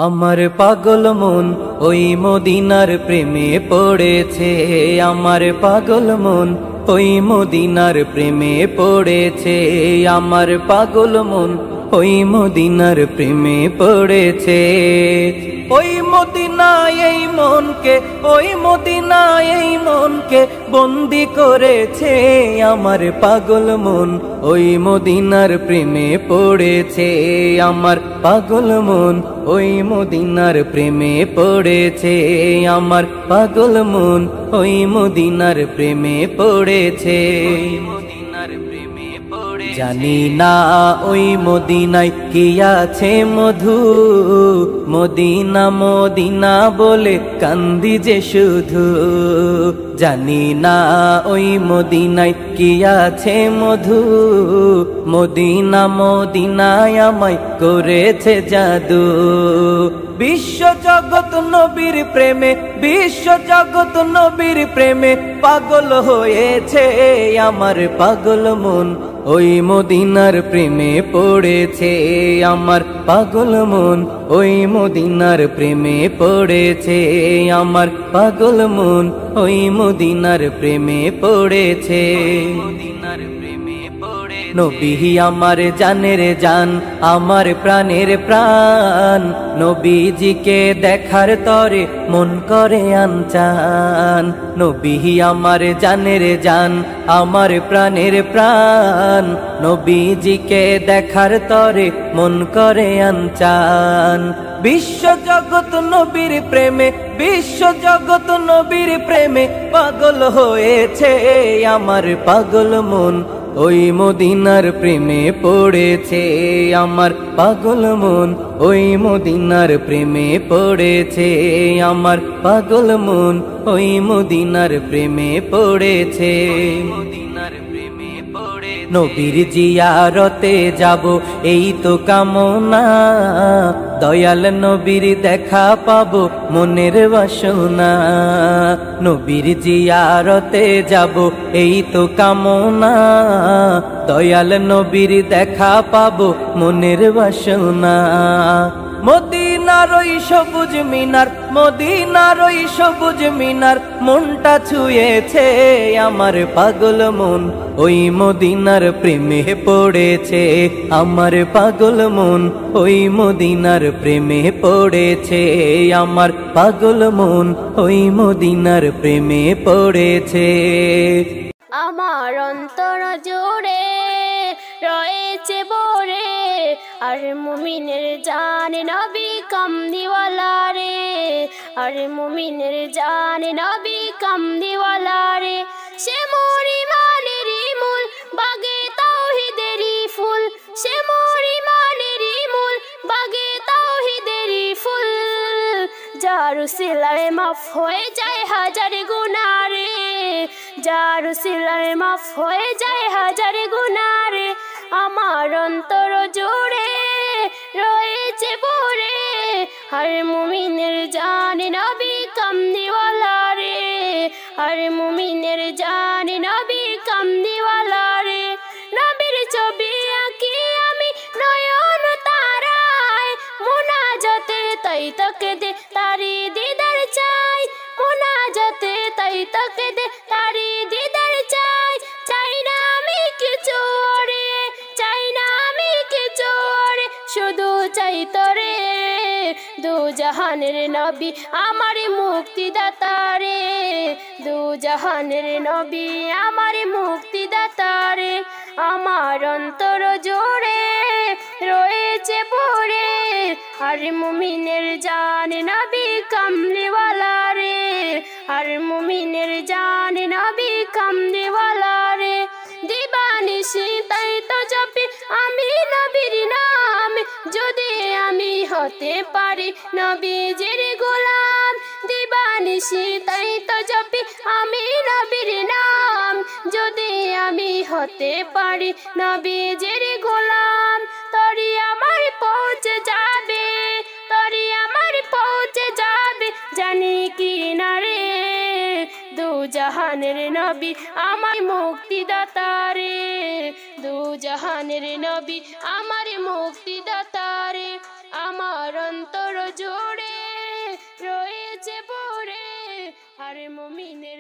আমার পাগল মন ওই মদিনার প্রেমে পড়েছে। আমার পাগল মন ওই মদিনার প্রেমে পড়েছে। আমার পাগল মন ওই মদিনার প্রেমে পড়েছে। ওই মদিনায় এই মনকে, ওই মদিনায় এই মনকে বন্দি করেছে। আমার পাগল মন ওই মদিনার প্রেমে পড়েছে। আমার পাগল মন ওই মদিনার প্রেমে পড়েছে। আমার পাগল মন ওই মদিনার প্রেমে পড়েছে। জানি না ওই মদিনায় কি আছে মধু, মদিনা মদিনা বলে কান্দি যে শুধু। জানি না ওই মদিনায় কি আছে মধু, মদিনা মদিনায় আমায় করেছে জাদু। বিশ্ব জগৎ নবীর প্রেমে, বিশ্ব জগৎ নবীর প্রেমে পাগল হয়েছে। আমার পাগল মন ওই মদিনার প্রেমে পড়েছে। আমার পাগল মন ওই মদিনার প্রেমে পড়েছে। আমার পাগল মন ওই মদিনার প্রেমে পড়েছে। নবী আমার জানের জান, আমার প্রাণের প্রাণ। নবীজিকে দেখার তরে মন করে আনচান। নবী আমার জানের জান, আমার প্রাণের প্রাণ। নবীজিকে দেখার তরে মন করে আনচান। বিশ্ব জগৎ নবীর প্রেমে, বিশ্ব জগৎ নবীর প্রেমে পাগল হয়েছে। আমার পাগল মন ওই মদিনার প্রেমে পড়েছে। আমার পাগল মন ওই মদিনার প্রেমে পড়েছে। আমার পাগল মন ওই মদিনার প্রেমে পড়েছে। নবীর জিয়ারতে যাব এই তো কামনা, দয়াল নবীর দেখা পাবো মনের বাসনা। নবীর জিয়ারতে যাব এই তো কামনা, দয়াল নবীর দেখা পাবো মনের বাসনা। মদিনার ওই সবুজ মিনার, মদিনার ওই সবুজ মিনার মনটা ছুঁয়েছে। আমার পাগল মন ওই মদিনার প্রেমে পড়েছে। আমার পাগল মন ওই মদিনার প্রেমে পড়েছে। আমার পাগল মন ওই মদিনার প্রেমে পড়েছে। আমার অন্তর জুড়ে রয়েছে ভরে, আর মুমিনের জান নবী কামলিওয়ালা রে। আর মুমিনের জান নবী কামলিওয়ালা রে। সে মোর ইমানেরই মূল, বাগে তাওহীদেরই ফুল। সে মোর ইমানেরই মূল, বাগে তাওহীদেরই ফুল। যার উসিলায় মাফ হয়ে যায় হাজার গুনাহ রে। যার উসিলায় মাফ হয়ে যায় হাজার গুনাহ রে। আমার অন্তর জুড়ে রয়েছে ভরে, আর মুমিনের জান নবী কামলিওয়ালা রে। আর মুমিনের জান নবী কামলিওয়ালা রে। নবীর ছবি আঁকি আমি নয়ন তারায়, মুনাজাতে তাই তাকে দে তারি দিদার চাই। মুনাজাতে তাই তাকে দে তারি দিদার চাই। চাই না আমি কিছু রে, চাই না আমি কিছু রে, শুধু চাই তোরে। দু জাহানের নবী আমার মুক্তিদাতা রে। দু জাহানের নবী আমার মুক্তিদাতা রে। আমার অন্তর জুড়ে রয়েছে ভরে, আর মুমিনের জান নবী কামলিওয়ালা রে। আর মুমিনের জান নবী কামলিওয়ালা রে। দিবানিশি তাই তো জপি আমি নবীর নাম, যদি আমি হতে পারি নবীজির গোলাম। দিবানিশি তাই তো জপি আমি নবীর নাম, যদি আমি হতে পারি নবীজির গোলাম। তরি আমার পৌঁছে যাবে, তরি আমার পৌঁছে যাবে, জানি কি না রে। দু জাহানের নবী আমার মুক্তিদাতা রে। দু জাহানের নবী আমার মুক্তিদাতা রে। আমার অন্তর মুমিনের